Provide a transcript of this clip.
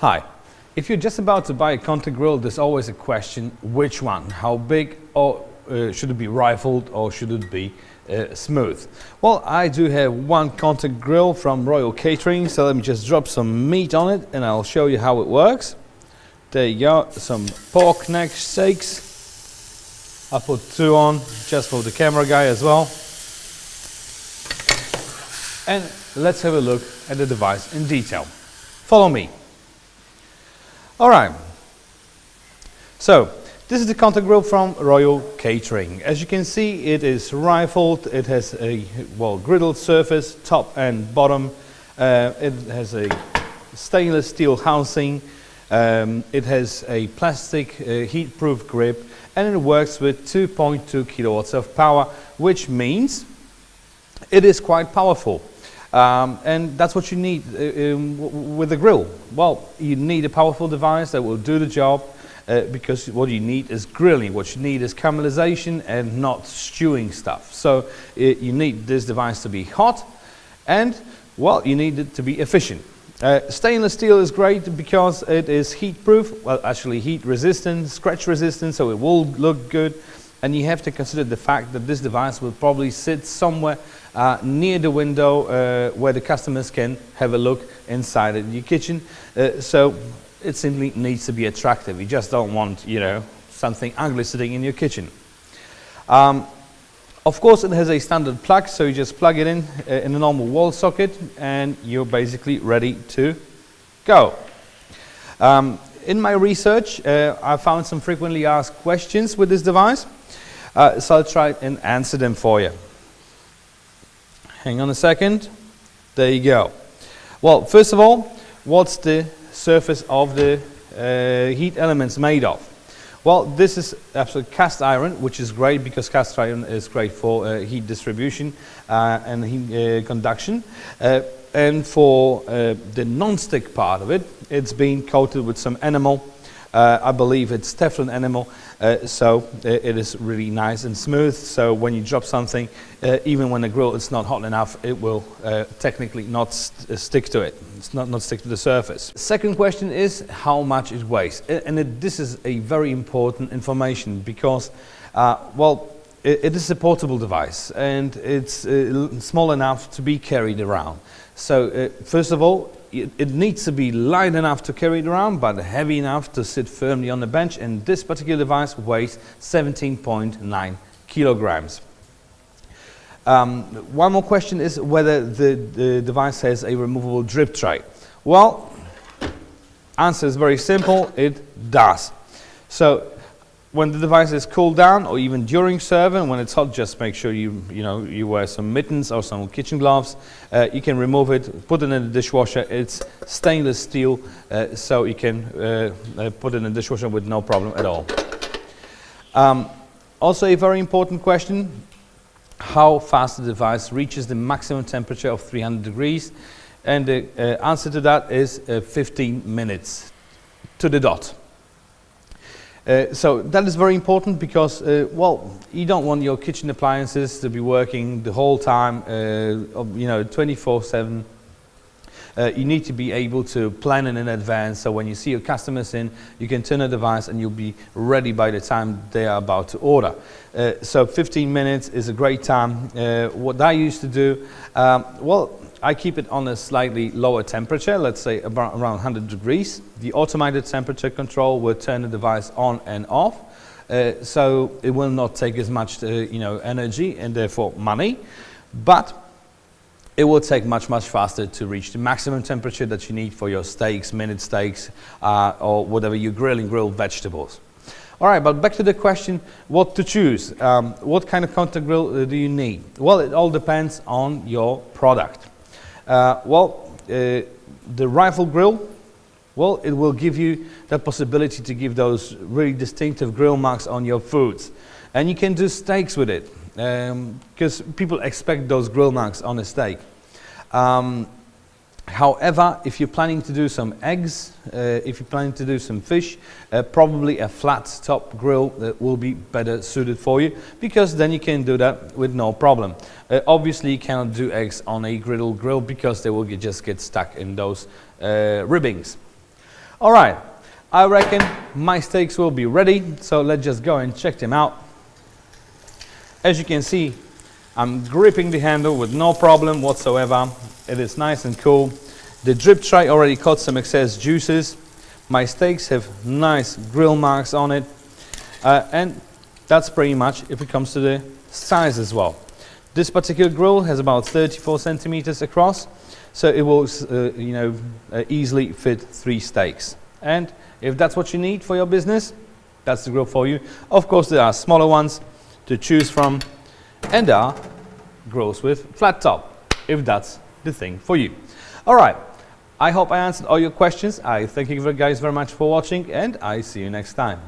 Hi. If you're just about to buy a contact grill, there's always a question, which one? How big, or should it be rifled, or should it be smooth? Well, I do have one contact grill from Royal Catering, so let me just drop some meat on it and I'll show you how it works. There you go, some pork neck steaks. I put 2 on just for the camera guy as well. And let's have a look at the device in detail. Follow me. Alright, so this is the contact grill from Royal Catering. As you can see, it is rifled. It has a griddle surface, top and bottom. It has a stainless steel housing. It has a plastic heat-proof grip, and it works with 2.2 kilowatts of power, which means it is quite powerful. And that's what you need with a grill. Well, you need a powerful device that will do the job, because what you need is grilling. What you need is caramelization and not stewing stuff. So you need this device to be hot, and well, you need it to be efficient. Stainless steel is great because it is heat proof, well actually heat resistant, scratch resistant, so it will look good. And you have to consider the fact that this device will probably sit somewhere near the window where the customers can have a look inside of your kitchen. So it simply needs to be attractive. You just don't want, something ugly sitting in your kitchen. Of course, it has a standard plug, so you just plug it in a normal wall socket and you're basically ready to go. In my research, I found some frequently asked questions with this device. So I'll try and answer them for you. Hang on a second. There you go. Well, first of all, what's the surface of the heat elements made of? Well, this is absolute cast iron, which is great because cast iron is great for heat distribution and heat conduction. And for the non-stick part of it, it's been coated with some enamel. I believe it's Teflon enamel, so it is really nice and smooth. So when you drop something, even when the grill is not hot enough, it will technically not stick to it. It's not stick to the surface. Second question is how much it weighs, and this is a very important information because, it is a portable device and it's small enough to be carried around. So first of all, it needs to be light enough to carry it around, but heavy enough to sit firmly on the bench, and this particular device weighs 17.9 kilograms. One more question is whether the device has a removable drip tray. Well, answer is very simple, it does. So when the device is cooled down, or even during serving, when it's hot, just make sure you wear some mittens or some kitchen gloves. You can remove it, put it in the dishwasher. It's stainless steel, so you can put it in the dishwasher with no problem at all. Also, a very important question: how fast the device reaches the maximum temperature of 300 degrees, and the answer to that is 15 minutes to the dot. So that is very important because, you don't want your kitchen appliances to be working the whole time, 24/7. You need to be able to plan it in advance, so when you see your customers in, you can turn the device and you'll be ready by the time they are about to order. So 15 minutes is a great time. What I used to do, I keep it on a slightly lower temperature, let's say around 100 degrees. The automated temperature control will turn the device on and off, so it will not take as much energy and therefore money, but it will take much faster to reach the maximum temperature that you need for your steaks, minute steaks, or whatever you grill vegetables. All right, but back to the question, what to choose? What kind of contact grill do you need? Well, it all depends on your product. The rifle grill, it will give you the possibility to give those really distinctive grill marks on your foods. And you can do steaks with it, because people expect those grill marks on a steak. However, if you're planning to do some eggs, if you're planning to do some fish, probably a flat top grill will be better suited for you, because then you can do that with no problem. Obviously you cannot do eggs on a griddle grill because they will just get stuck in those ribbings. All right, I reckon my steaks will be ready, so let's just go and check them out. As you can see, I'm gripping the handle with no problem whatsoever. It is nice and cool. The drip tray already caught some excess juices. My steaks have nice grill marks on it. And that's pretty much if it comes to the size as well. This particular grill has about 34 centimeters across, so it will easily fit 3 steaks. And if that's what you need for your business, that's the grill for you. Of course, there are smaller ones to choose from, and there are grills with flat top, if that's the thing for you. All right, I hope I answered all your questions. I thank you guys very much for watching, and I see you next time.